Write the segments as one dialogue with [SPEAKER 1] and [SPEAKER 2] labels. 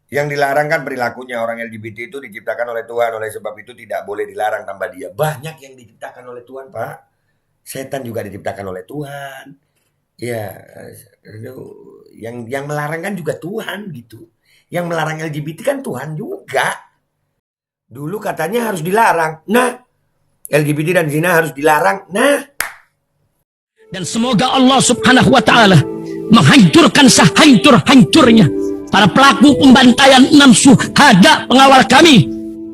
[SPEAKER 1] Yang dilarang kan perilakunya. Orang LGBT itu diciptakan oleh Tuhan. Oleh sebab itu tidak boleh dilarang tanpa dia. Banyak yang diciptakan oleh Tuhan, Pak. Setan juga diciptakan oleh Tuhan. Ya, yang melarang kan juga Tuhan gitu. Yang melarang LGBT kan Tuhan juga. Dulu katanya harus dilarang. Nah, LGBT dan zina harus dilarang. Nah,
[SPEAKER 2] dan semoga Allah Subhanahu wa taala menghancurkan sehancur-hancurnya para pelaku pembantaian 6 syuhada pengawal kami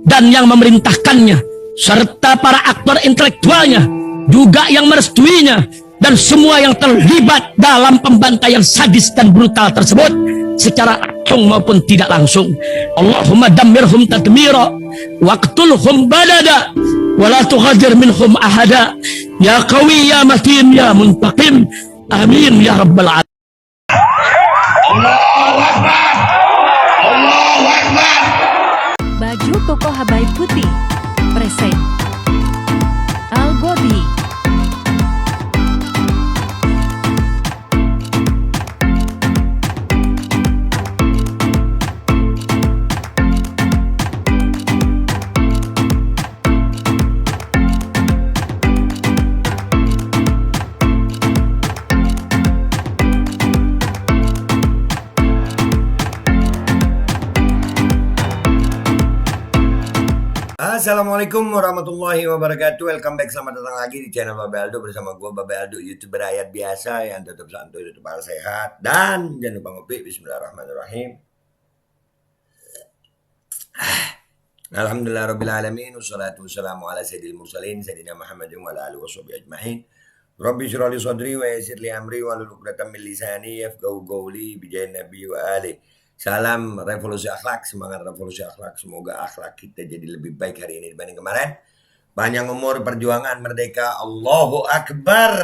[SPEAKER 2] dan yang memerintahkannya serta para aktor intelektualnya juga yang merestuinya dan semua yang terlibat dalam pembantaian sadis dan brutal tersebut secara langsung maupun tidak langsung. Allahumma dammirhum tadmira waqtulhum badada wala tughadir minhum ahada ya qawi ya matin ya muntaqim amin ya rabbal alamin.
[SPEAKER 3] Allahu Akbar. Allahu Akbar.
[SPEAKER 4] Baju koko Habaib putih present Al Body.
[SPEAKER 1] Assalamualaikum warahmatullahi wabarakatuh. Welcome back, selamat datang lagi di channel Babe Aldo bersama gue Babe Aldo, YouTuber rakyat biasa yang tetap santuy, tetap sehat, dan jangan lupa ngopi. Bismillahirrahmanirrahim. Alhamdulillah rabbil alamin, wassalatu wassalamu ala sayyidil mursalin sayyidina Muhammadin wa ala alihi washabihi ajmain. Rabbi shrah li sadri wa yassir li amri wa hlul 'uqdatam min lisani yafqahu qawli bi jahin nabi wa ali. Salam revolusi akhlak, semangat revolusi akhlak. Semoga akhlak kita jadi lebih baik hari ini dibanding kemarin. Panjang umur, perjuangan, merdeka. Allahu Akbar.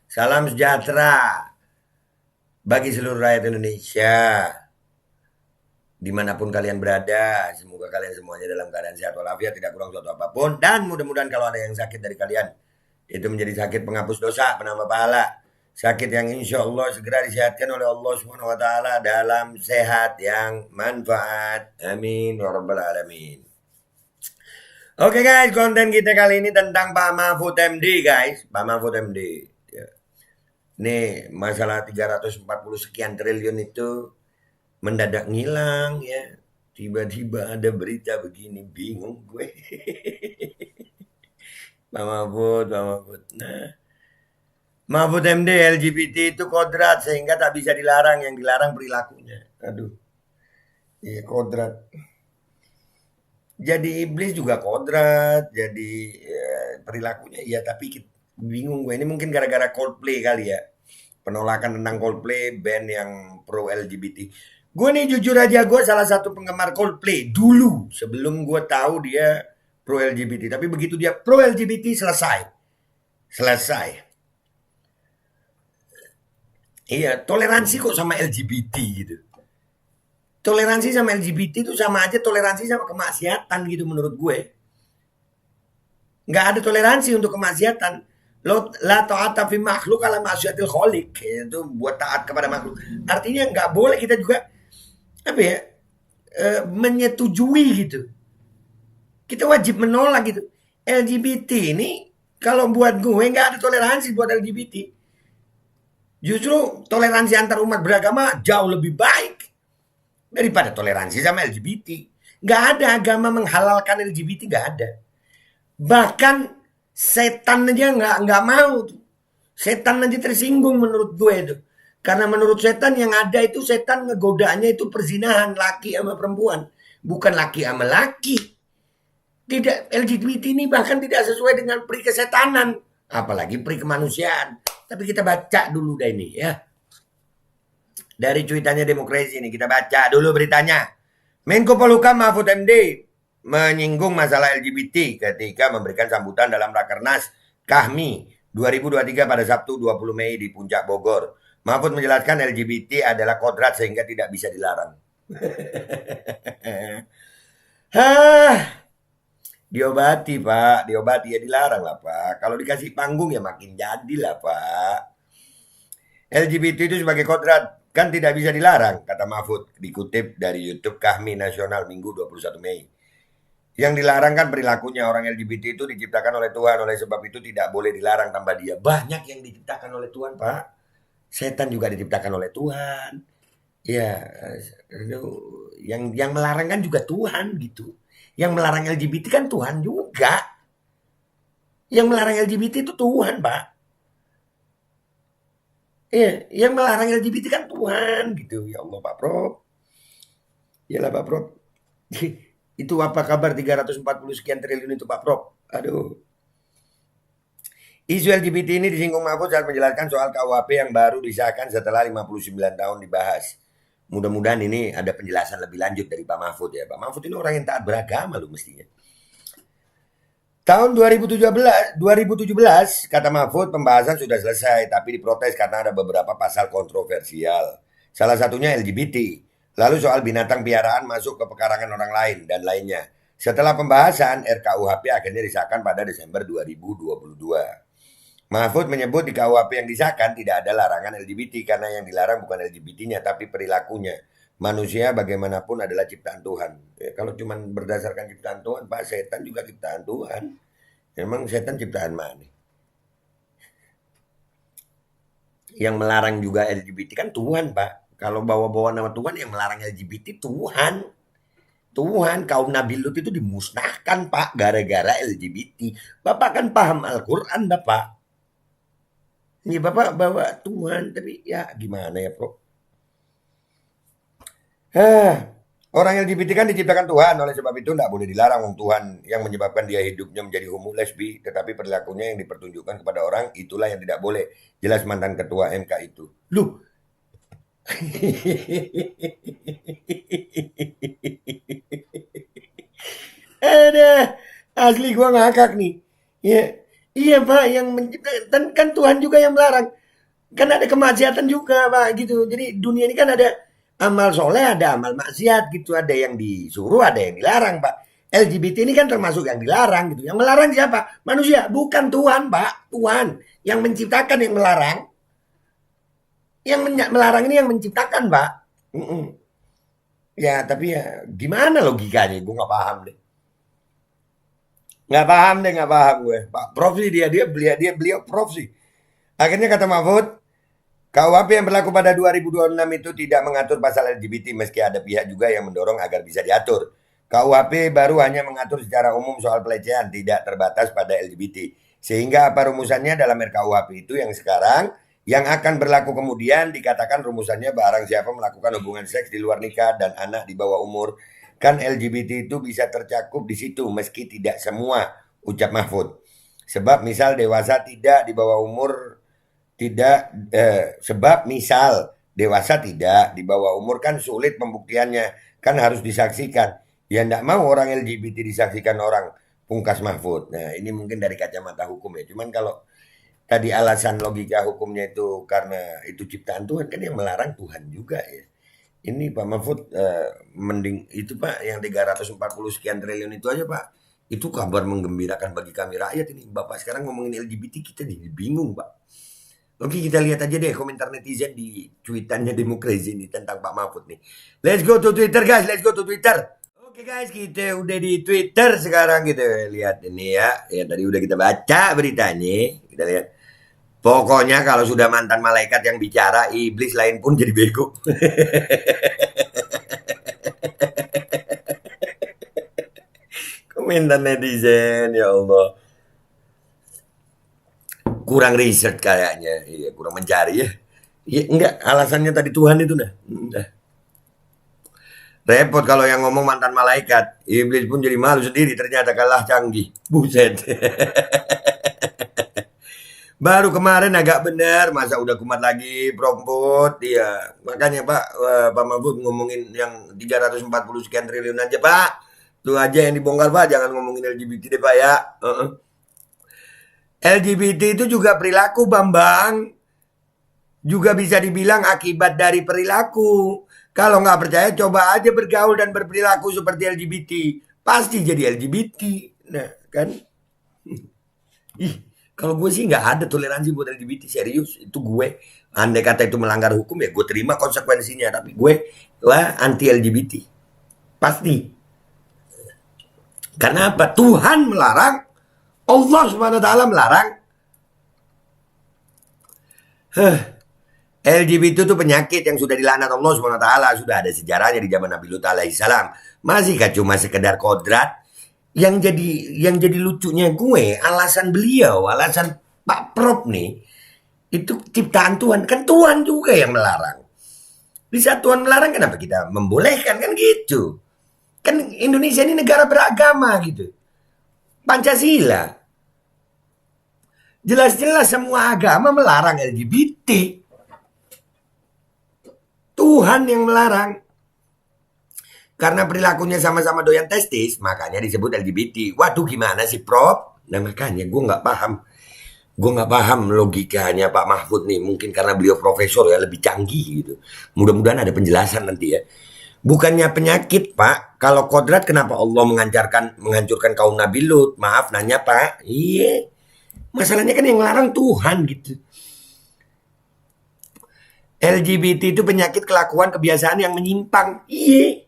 [SPEAKER 1] Salam sejahtera bagi seluruh rakyat Indonesia. Dimanapun kalian berada, semoga kalian semuanya dalam keadaan sehat walafiat, tidak kurang suatu apapun. Dan mudah-mudahan kalau ada yang sakit dari kalian, itu menjadi sakit penghapus dosa, penambah pahala. Sakit yang insya Allah segera disehatkan oleh Allah Subhanahu wa taala dalam sehat yang manfaat. Amin ya rabbal alamin. Oke guys, konten kita kali ini tentang Pak Mahfud MD guys. Pak Mahfud MD. Nih, masalah 340 sekian triliun itu mendadak ngilang ya. Tiba-tiba ada berita begini, bingung gue. Pak Mahfud. Nah, Mahfud MD LGBT itu kodrat sehingga tak bisa dilarang, yang dilarang perilakunya. Aduh, iya kodrat. Jadi iblis juga kodrat, jadi perilakunya iya, tapi bingung gue. Ini mungkin gara-gara Coldplay kali ya, penolakan tentang Coldplay, band yang pro LGBT. Gue nih jujur aja, gue salah satu penggemar Coldplay dulu sebelum gue tahu dia pro LGBT. Tapi begitu dia pro LGBT selesai. Iya, toleransi kok sama LGBT gitu. Toleransi sama LGBT itu sama aja toleransi sama kemaksiatan gitu menurut gue. Nggak ada toleransi untuk kemaksiatan. Lo la ta'ata fi makhluk ala ma'siyatil khaliq. Itu buat taat kepada makhluk. Artinya nggak boleh kita juga menyetujui gitu. Kita wajib menolak gitu. LGBT ini kalau buat gue nggak ada toleransi buat LGBT. Justru toleransi antar umat beragama jauh lebih baik daripada toleransi sama LGBT. Nggak ada agama menghalalkan LGBT, nggak ada. Bahkan setan aja nggak mau tuh. Setan aja tersinggung menurut gue itu. Karena menurut setan yang ada itu setan ngegodaannya itu perzinahan laki sama perempuan, bukan laki sama laki. Tidak, LGBT ini bahkan tidak sesuai dengan peri kesetanan, apalagi peri kemanusiaan. Tapi kita baca dulu dah ini ya. Dari cuitannya Demokrasi ini kita baca dulu beritanya. Menko Polhukam Mahfud MD menyinggung masalah LGBT ketika memberikan sambutan dalam Rakernas KAHMI 2023 pada Sabtu 20 Mei di Puncak Bogor. Mahfud menjelaskan LGBT adalah kodrat sehingga tidak bisa dilarang. Diobati Pak, diobati ya, dilarang lah Pak. Kalau dikasih panggung ya makin jadi lah Pak. LGBT itu sebagai kodrat kan tidak bisa dilarang, kata Mahfud, dikutip dari YouTube Kahmi Nasional Minggu 21 Mei. Yang dilarang kan perilakunya, orang LGBT itu diciptakan oleh Tuhan, oleh sebab itu tidak boleh dilarang, tambah dia. Banyak yang diciptakan oleh Tuhan, Pak. Setan juga diciptakan oleh Tuhan. Ya, yang melarang kan juga Tuhan gitu. Yang melarang LGBT kan Tuhan juga. Yang melarang LGBT itu Tuhan, Pak. Iya, yang melarang LGBT kan Tuhan gitu. Ya Allah, Pak Prof. Yalah, Pak Prof. Itu apa kabar 340 sekian triliun itu, Pak Prof? Aduh. Isu LGBT ini disinggung Mahfud saat menjelaskan soal KUHP yang baru disahkan setelah 59 tahun dibahas. Mudah-mudahan ini ada penjelasan lebih lanjut dari Pak Mahfud ya. Pak Mahfud ini orang yang taat beragama loh mestinya. Tahun 2017, kata Mahfud, pembahasan sudah selesai, tapi diprotes karena ada beberapa pasal kontroversial. Salah satunya LGBT. Lalu soal binatang piaraan masuk ke pekarangan orang lain, dan lainnya. Setelah pembahasan, RKUHP akhirnya disahkan pada Desember 2022. Mahfud menyebut di KUHP yang disahkan tidak ada larangan LGBT, karena yang dilarang bukan LGBT-nya, tapi perilakunya. Manusia bagaimanapun adalah ciptaan Tuhan. Ya, kalau cuma berdasarkan ciptaan Tuhan, Pak, setan juga ciptaan Tuhan. Memang setan ciptaan mana? Yang melarang juga LGBT kan Tuhan, Pak. Kalau bawa-bawa nama Tuhan, yang melarang LGBT Tuhan. Tuhan, kaum Nabi Lut itu dimusnahkan, Pak, gara-gara LGBT. Bapak kan paham Al-Quran, Bapak. Ini Bapak bawa Tuhan, tapi ya gimana ya, Bro? Orang LGBT kan diciptakan Tuhan, oleh sebab itu tidak boleh dilarang Tuhan yang menyebabkan dia hidupnya menjadi homo lesbi, tetapi perilakunya yang dipertunjukkan kepada orang itulah yang tidak boleh. Jelas mantan ketua MK itu. Loh. Ada asli gua ngakak nih. Ya, iya Pak, yang menciptakan kan Tuhan juga yang melarang. Kan ada kemaksiatan juga Pak gitu. Jadi dunia ini kan ada amal soleh, ada amal maksiat gitu. Ada yang disuruh, ada yang dilarang, Pak. LGBT ini kan termasuk yang dilarang gitu. Yang melarang siapa? Manusia, bukan Tuhan, Pak. Tuhan yang menciptakan yang melarang. Yang melarang ini yang menciptakan, Pak. Ya, tapi ya gimana logikanya? Gue nggak paham deh. Nggak paham gue. Pak Prof sih beliau Prof sih. Akhirnya kata Mahfud, KUHP yang berlaku pada 2026 itu tidak mengatur pasal LGBT meski ada pihak juga yang mendorong agar bisa diatur. KUHP baru hanya mengatur secara umum soal pelecehan, tidak terbatas pada LGBT. Sehingga apa rumusannya dalam RKUHP itu yang sekarang, yang akan berlaku kemudian dikatakan rumusannya barang siapa melakukan hubungan seks di luar nikah dan anak di bawah umur. Kan LGBT itu bisa tercakup di situ meski tidak semua, ucap Mahfud. Sebab misal dewasa tidak di bawah umur sebab misal dewasa tidak di bawah umur kan sulit pembuktiannya, kan harus disaksikan. Ya enggak mau orang LGBT disaksikan orang, pungkas Mahfud. Nah ini mungkin dari kacamata hukum ya. Cuman kalau tadi alasan logika hukumnya itu karena itu ciptaan Tuhan, kan yang melarang Tuhan juga ya. Ini Pak Mahfud mending itu Pak yang 340 sekian triliun itu aja Pak. Itu kabar menggembirakan bagi kami rakyat ini. Bapak sekarang ngomongin LGBT kita jadi bingung Pak. Oke kita lihat aja deh komentar netizen di cuitannya Demokrasi ini tentang Pak Mahfud nih. Let's go to Twitter guys, let's go to Twitter. Oke guys, kita udah di Twitter sekarang kita lihat ini ya. Ya tadi udah kita baca beritanya, kita lihat. Pokoknya kalau sudah mantan malaikat yang bicara, iblis lain pun jadi bego. Komentar netizen, ya Allah. Kurang riset kayaknya, iya, kurang mencari ya. Ya enggak, alasannya tadi Tuhan itu dah. Repot kalau yang ngomong mantan malaikat. Iblis pun jadi malu sendiri ternyata kalah canggih. Buset. Baru kemarin agak benar, masa udah kumat lagi, Promput. Iya, makanya Pak Mahfud ngomongin yang 340 sekian triliun aja, Pak. Itu aja yang dibongkar, Pak. Jangan ngomongin LGBT deh, Pak ya. LGBT itu juga perilaku, Bambang. Juga bisa dibilang akibat dari perilaku. Kalau nggak percaya, coba aja bergaul dan berperilaku seperti LGBT. Pasti jadi LGBT. Nah, kan? Ih, Kalau gue sih nggak ada toleransi buat LGBT, serius. Itu gue, andai kata itu melanggar hukum ya gue terima konsekuensinya. Tapi gue lah anti LGBT. Pasti. Karena apa? Tuhan melarang, Allah Subhanahu wa taala melarang. LGBT itu penyakit yang sudah dilaknat Allah Subhanahu wa taala, sudah ada sejarahnya di zaman Nabi Lut alaihissalam. Masih kah cuma sekedar kodrat? Yang jadi lucunya gue, alasan beliau, alasan Pak Prop nih, itu ciptaan Tuhan. Kan Tuhan juga yang melarang. Di saat Tuhan melarang, kenapa kita membolehkan? Kan gitu. Kan Indonesia ini negara beragama gitu. Pancasila. Jelas-jelas semua agama melarang LGBT. Tuhan yang melarang. Karena perilakunya sama-sama doyan testis, makanya disebut LGBT. Waduh, gimana sih, Prof? Nah, makanya gue nggak paham. Gue nggak paham logikanya Pak Mahfud nih. Mungkin karena beliau profesor ya, lebih canggih gitu. Mudah-mudahan ada penjelasan nanti ya. Bukannya penyakit, Pak. Kalau kodrat, kenapa Allah menghancurkan kaum Nabi Lut? Maaf nanya, Pak. Iya. Masalahnya kan yang larang Tuhan gitu. LGBT itu penyakit kelakuan kebiasaan yang menyimpang. Iya.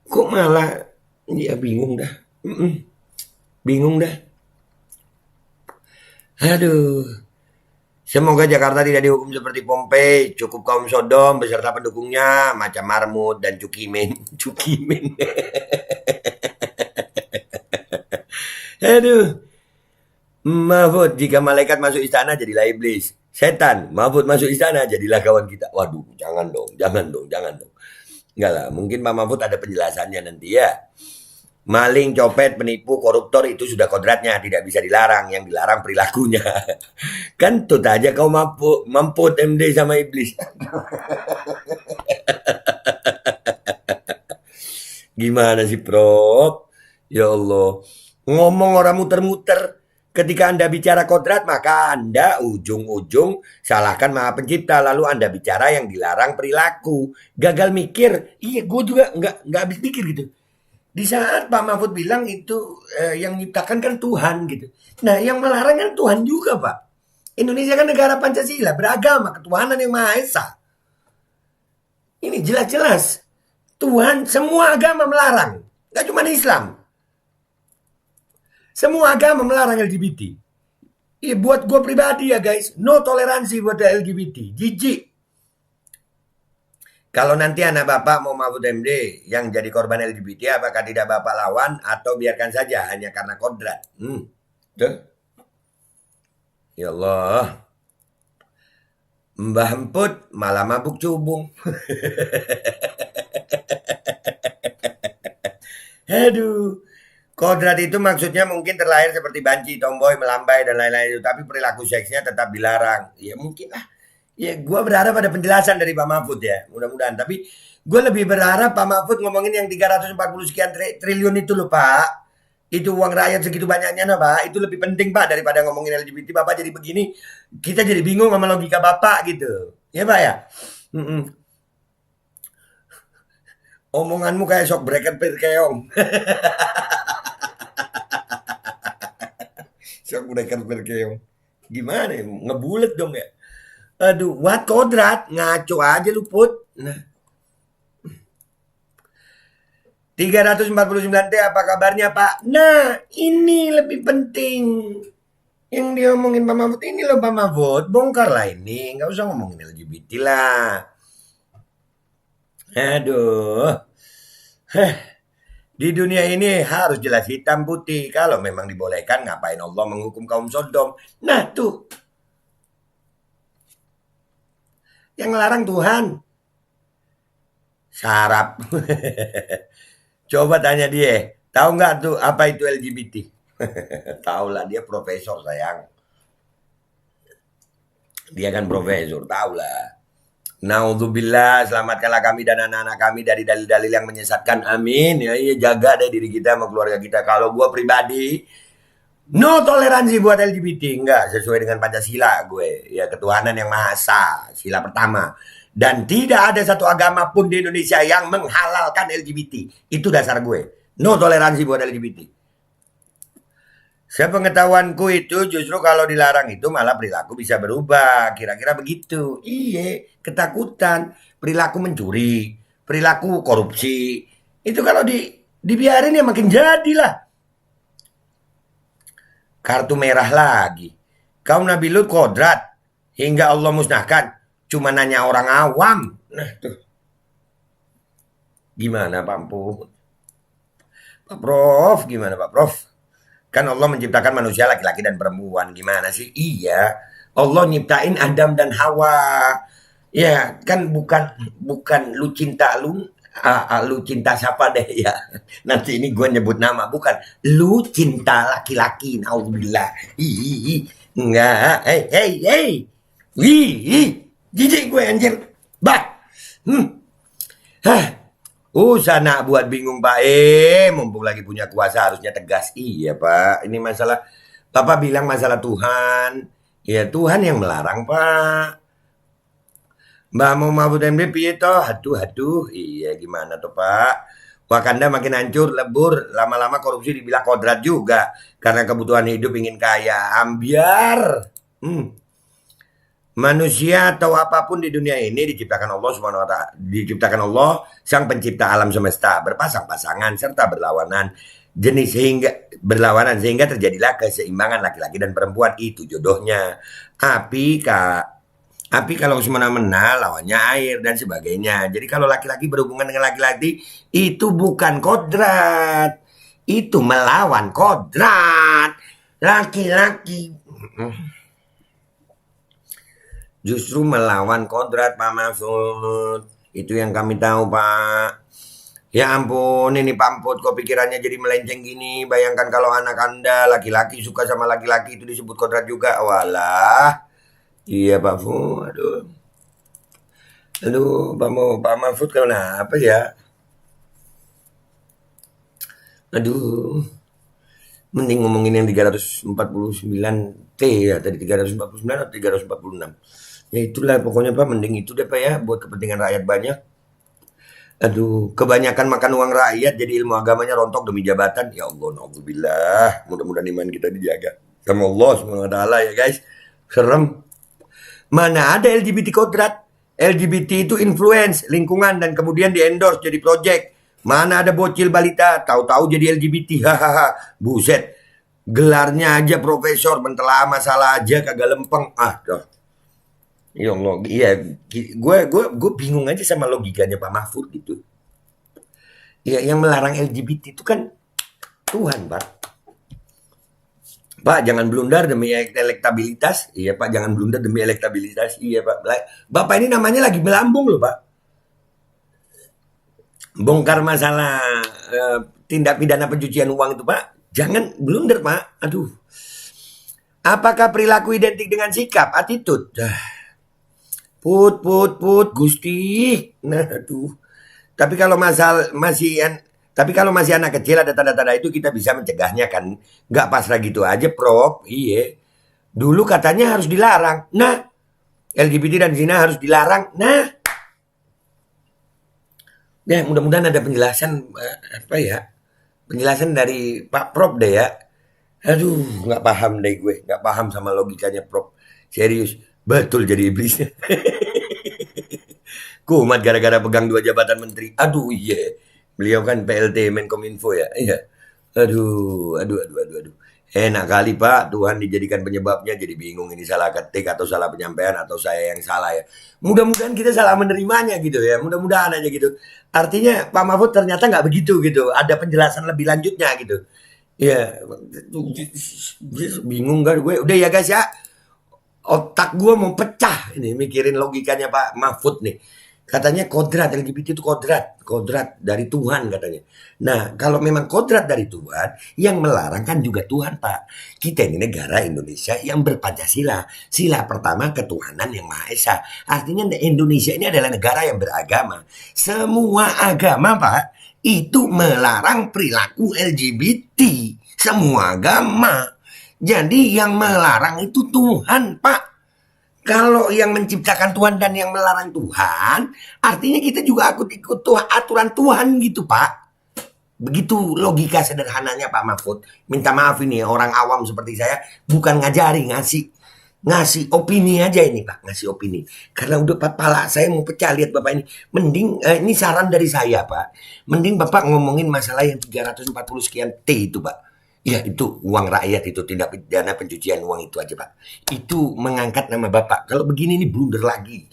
[SPEAKER 1] Kok malah, ya bingung dah. Bingung dah. Aduh. Semoga Jakarta tidak dihukum seperti Pompei, cukup kaum Sodom beserta pendukungnya macam Marmut dan Cukimin. Cukimin. Aduh. Mahfud, jika malaikat masuk istana jadilah iblis. Setan, Mahfud masuk istana jadilah kawan kita. Waduh, jangan dong. Enggak lah, mungkin Pak Mahfud ada penjelasannya nanti ya. Maling, copet, penipu, koruptor itu sudah kodratnya, tidak bisa dilarang. Yang dilarang perilakunya. Kan tut aja kau mamput MD sama iblis. Gimana sih, Prof? Ya Allah. Ngomong orang muter-muter. Ketika Anda bicara kodrat, maka Anda ujung-ujung salahkan Maha Pencipta. Lalu Anda bicara yang dilarang perilaku. Gagal mikir. Iya, gue juga nggak habis pikir gitu. Di saat Pak Mahfud bilang itu yang menciptakan kan Tuhan gitu. Nah, yang melarang kan Tuhan juga, Pak. Indonesia kan negara Pancasila, beragama, ketuhanan yang Maha Esa. Ini jelas-jelas. Tuhan, semua agama melarang. Gak cuma Islam. Semua agama melarang LGBT. Iya, buat gue pribadi ya guys, no toleransi buat LGBT. Jijik. Kalau nanti anak bapak mau Mahfud MD yang jadi korban LGBT, apakah tidak bapak lawan atau biarkan saja hanya karena kodrat? Tuh. Ya Allah. Mbah Emput malah mabuk cubung. Aduh. Kodrat itu maksudnya mungkin terlahir seperti banci, tomboy, melambai, dan lain-lain itu. Tapi perilaku seksnya tetap dilarang. Ya mungkin lah. Ya gue berharap ada penjelasan dari Pak Mahfud ya. Mudah-mudahan. Tapi gue lebih berharap Pak Mahfud ngomongin yang 340 sekian triliun itu loh Pak. Itu uang rakyat segitu banyaknya nah Pak. Itu lebih penting Pak daripada ngomongin LGBT. Bapak jadi begini. Kita jadi bingung sama logika Bapak gitu. Ya Pak ya. Omonganmu kayak shock breaker perkeong. Shock breaker perkeong. Gimana ya? Ngebulet dong ya. Aduh, what kodrat? Ngaco aja lu Put. Nah. 349T apa kabarnya Pak? Nah, ini lebih penting. Yang dia ngomongin Pak Mahfud ini loh Pak Mahfud. Bongkar lah ini. Nggak usah ngomongin LGBT lah. Aduh. Di dunia ini harus jelas hitam putih. Kalau memang dibolehkan, ngapain Allah menghukum kaum Sodom? Nah tuh. Yang ngelarang Tuhan. Sarap. Coba tanya dia. Tahu nggak tuh apa itu LGBT? Tahu lah, dia profesor sayang. Dia kan profesor, tahu lah. Naudzubillah, selamatkanlah kami dan anak-anak kami dari dalil-dalil yang menyesatkan. Amin. Ya, iya, jaga deh diri kita sama keluarga kita. Kalau gue pribadi, no toleransi buat LGBT. Enggak, sesuai dengan Pancasila gue. Ya, ketuhanan yang Maha Esa. Sila pertama. Dan tidak ada satu agama pun di Indonesia yang menghalalkan LGBT. Itu dasar gue. No toleransi buat LGBT. Sepengetahuanku itu justru kalau dilarang itu malah perilaku bisa berubah. Kira-kira begitu. Iya, ketakutan. Perilaku mencuri, perilaku korupsi. Itu kalau dibiarin ya makin jadilah. Kartu merah lagi. Kaum Nabi Lut kodrat hingga Allah musnahkan. Cuma nanya orang awam. Nah tuh. Gimana Pak Prof? Pak Prof, gimana Pak Prof? Kan Allah menciptakan manusia laki-laki dan perempuan. Gimana sih? Iya. Allah nyiptain Adam dan Hawa. Ya, kan bukan lu cinta lu cinta siapa deh ya. Nanti ini gue nyebut nama, bukan. Lu cinta laki-laki. Nauzubillah. Ih, enggak. Hey. Wih, jijik gue anjir. Bah. Sana buat bingung Pak. Mumpung lagi punya kuasa harusnya tegas. Iya Pak, ini masalah. Bapak bilang masalah Tuhan. Ya Tuhan yang melarang Pak. Mbak mau Mahfud MD piye toh? Aduh. Iya gimana tuh Pak? Wakanda makin hancur, lebur. Lama-lama korupsi dibilang kodrat juga. Karena kebutuhan hidup ingin kaya. Ambiar. Manusia atau apapun di dunia ini diciptakan Allah Subhanahu wa taala, diciptakan Allah Sang Pencipta alam semesta, berpasang-pasangan serta berlawanan sehingga terjadilah keseimbangan laki-laki dan perempuan, itu jodohnya. Api kalau semena-mena lawannya air dan sebagainya. Jadi kalau laki-laki berhubungan dengan laki-laki itu bukan kodrat, itu melawan kodrat. Laki-laki justru melawan kodrat Pak Mahfud. Itu yang kami tahu Pak. Ya ampun, ini Pak Mahfud kok pikirannya jadi melenceng gini. Bayangkan kalau anak Anda laki-laki suka sama laki-laki itu disebut kodrat juga. Walah. Iya Pak Mahfud. Aduh Pak Mahfud kenapa ya? Aduh. Mending ngomongin yang 349T ya. Tadi 349 atau 346. Ya itulah pokoknya Pak, mending itu deh Pak ya, buat kepentingan rakyat banyak. Aduh, kebanyakan makan uang rakyat jadi ilmu agamanya rontok demi jabatan. Ya Allah, na'udzubillah. Mudah-mudahan iman kita dijaga sama Allah SWT ya guys. Serem. Mana ada LGBT kodrat? LGBT itu influence lingkungan dan kemudian di-endorse jadi project. Mana ada bocil balita tahu-tahu jadi LGBT. Hahaha. Buset. Gelarnya aja profesor, mentela masalah aja kagak lempeng. Doh. Ya Allah, iya, gue bingung aja sama logikanya Pak Mahfud gitu. Ya, yang melarang LGBT itu kan Tuhan, Pak. Pak, jangan blunder demi elektabilitas. Iya, Pak, jangan blunder demi elektabilitas. Iya, Pak. Bapak ini namanya lagi melambung loh, Pak. Bongkar masalah tindak pidana pencucian uang itu, Pak. Jangan blunder, Pak. Aduh. Apakah perilaku identik dengan sikap, attitude? Put, Gusti. Nah, aduh. Tapi kalau masih anak kecil ada tanda-tanda itu kita bisa mencegahnya kan. Nggak pasrah gitu aja, Prof. Iya. Dulu katanya harus dilarang. Nah, LGBT dan zina harus dilarang. Nah. Ya, mudah-mudahan ada penjelasan Penjelasan dari Pak Prof deh ya. Aduh, nggak paham deh gue. Nggak paham sama logikanya Prof. Serius. Betul jadi iblisnya. Kumat gara-gara pegang 2 jabatan menteri. Aduh iya. Beliau kan PLT Menkominfo ya. Iya. Aduh. Enak kali Pak. Tuhan dijadikan penyebabnya. Jadi bingung ini salah ketik atau salah penyampaian atau saya yang salah ya. Mudah-mudahan kita salah menerimanya gitu ya. Mudah-mudahan aja gitu. Artinya Pak Mahfud ternyata nggak begitu gitu. Ada penjelasan lebih lanjutnya gitu. Ya. Bingung kan gue. Udah ya guys ya. Otak gue mau pecah ini mikirin logikanya Pak Mahfud nih. Katanya kodrat LGBT itu kodrat dari Tuhan katanya. Nah kalau memang kodrat dari Tuhan, yang melarang kan juga Tuhan Pak. Kita ini negara Indonesia yang berpancasila. Sila pertama ketuhanan yang Maha Esa. Artinya Indonesia ini adalah negara yang beragama. Semua agama Pak itu melarang perilaku LGBT. Semua agama. Jadi yang melarang itu Tuhan, Pak. Kalau yang menciptakan Tuhan dan yang melarang Tuhan, artinya kita juga ikut aturan Tuhan gitu, Pak. Begitu logika sederhananya Pak Mahfud. Minta maaf ini orang awam seperti saya bukan ngajari, ngasih opini aja ini Pak, ngasih opini. Karena udah pala saya mau pecah lihat Bapak ini. Mending ini saran dari saya Pak. Mending Bapak ngomongin masalah yang 340 sekian T itu Pak. Ya itu uang rakyat, itu tindak pidana pencucian uang itu aja Pak. Itu mengangkat nama Bapak. Kalau begini ini blunder lagi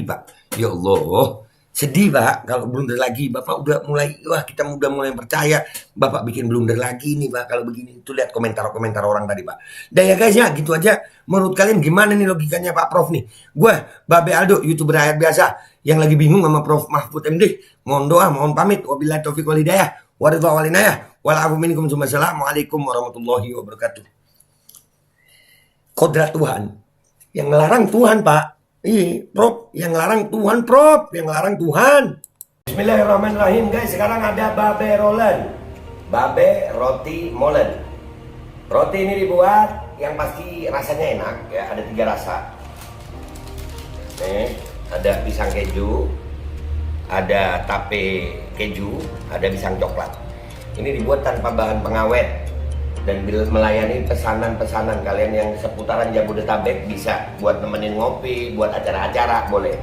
[SPEAKER 1] Pak. Ya Allah. Sedih Pak, kalau blunder lagi. Bapak udah mulai, kita udah mulai percaya Bapak bikin blunder lagi nih Pak. Kalau begini, itu lihat komentar-komentar orang tadi Pak. Dah ya guys ya, gitu aja. Menurut kalian gimana nih logikanya Pak Prof nih? Gue, Babe Aldo, YouTuber rakyat biasa, yang lagi bingung sama Prof Mahfud MD. Mohon doa, mohon pamit. Wabillahi taufiq wal hidayah. Waridha walinayah. Walafu minkum. Wassalamualaikum warahmatullahi wabarakatuh. Kodrat Tuhan. Yang ngelarang Tuhan Pak. Iya, Prof, yang larang Tuhan, Prof, yang larang Tuhan. Bismillahirrahmanirrahim, guys. Sekarang ada Babe Rolen, Babe Roti Molen. Roti ini dibuat yang pasti rasanya enak ya. Ada 3 rasa. Nih, ada pisang keju, ada tape keju, ada pisang coklat. Ini dibuat tanpa bahan pengawet. Dan bila melayani pesanan-pesanan kalian yang seputaran Jabodetabek, bisa buat nemenin ngopi, buat acara-acara boleh.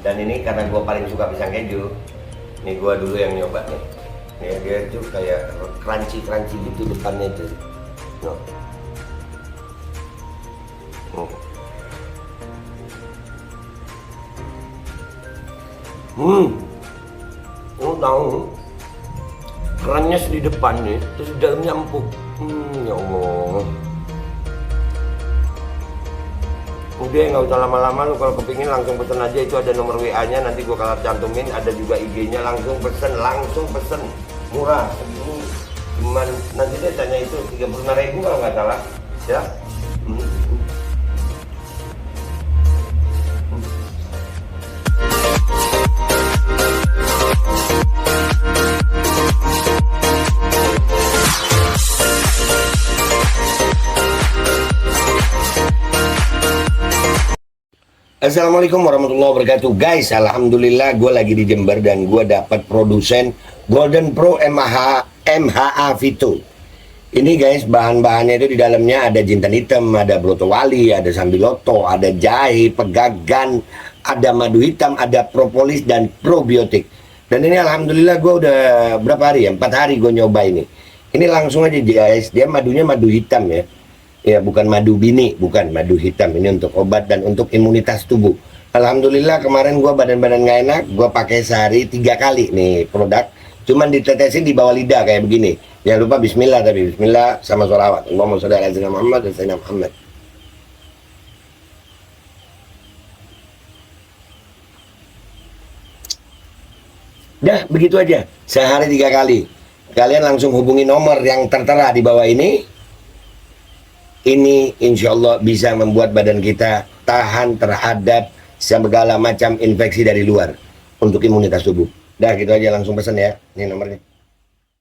[SPEAKER 1] Dan ini karena gue paling suka pisang keju, nih gue dulu yang nyoba nih. Nih dia tuh kayak crunchy gitu depannya tuh. Tahu kerannya di depan nih, terus di dalamnya empuk. Ya Allah. Udah nggak usah lama-lama, lu kalau kepingin langsung pesen aja, itu ada nomor WA-nya, nanti gua kalau cantumin, ada juga IG-nya, langsung pesen, murah segini. Cuman nanti dia tanya itu 35.000 kalau nggak salah, ya. Assalamualaikum warahmatullahi wabarakatuh. Guys, alhamdulillah gue lagi di Jember dan gue dapat produsen Golden Pro MHA Vito. Ini guys, bahan-bahannya itu di dalamnya ada jintan hitam, ada broto wali, ada sambiloto, ada jahe, pegagan, ada madu hitam, ada propolis dan probiotik. Dan ini alhamdulillah gue udah berapa hari ya? 4 hari gue nyoba ini. Ini langsung aja guys, dia madunya madu hitam ya. Ya bukan madu bini, bukan madu hitam. Ini untuk obat dan untuk imunitas tubuh. Alhamdulillah kemarin gua badan-badan nggak enak, gua pakai sehari 3 kali nih produk. Cuman ditetesin di bawah lidah kayak begini. Jangan lupa bismillah, tapi bismillah sama sholawat. Allahumma sholli ala sayyidina Muhammad dan sayyidina Muhammad. Dah begitu aja, sehari 3 kali. Kalian langsung hubungi nomor yang tertera di bawah ini. Ini insya Allah bisa membuat badan kita tahan terhadap segala macam infeksi dari luar untuk imunitas tubuh. Dah gitu aja, langsung pesan ya. Ini nomornya.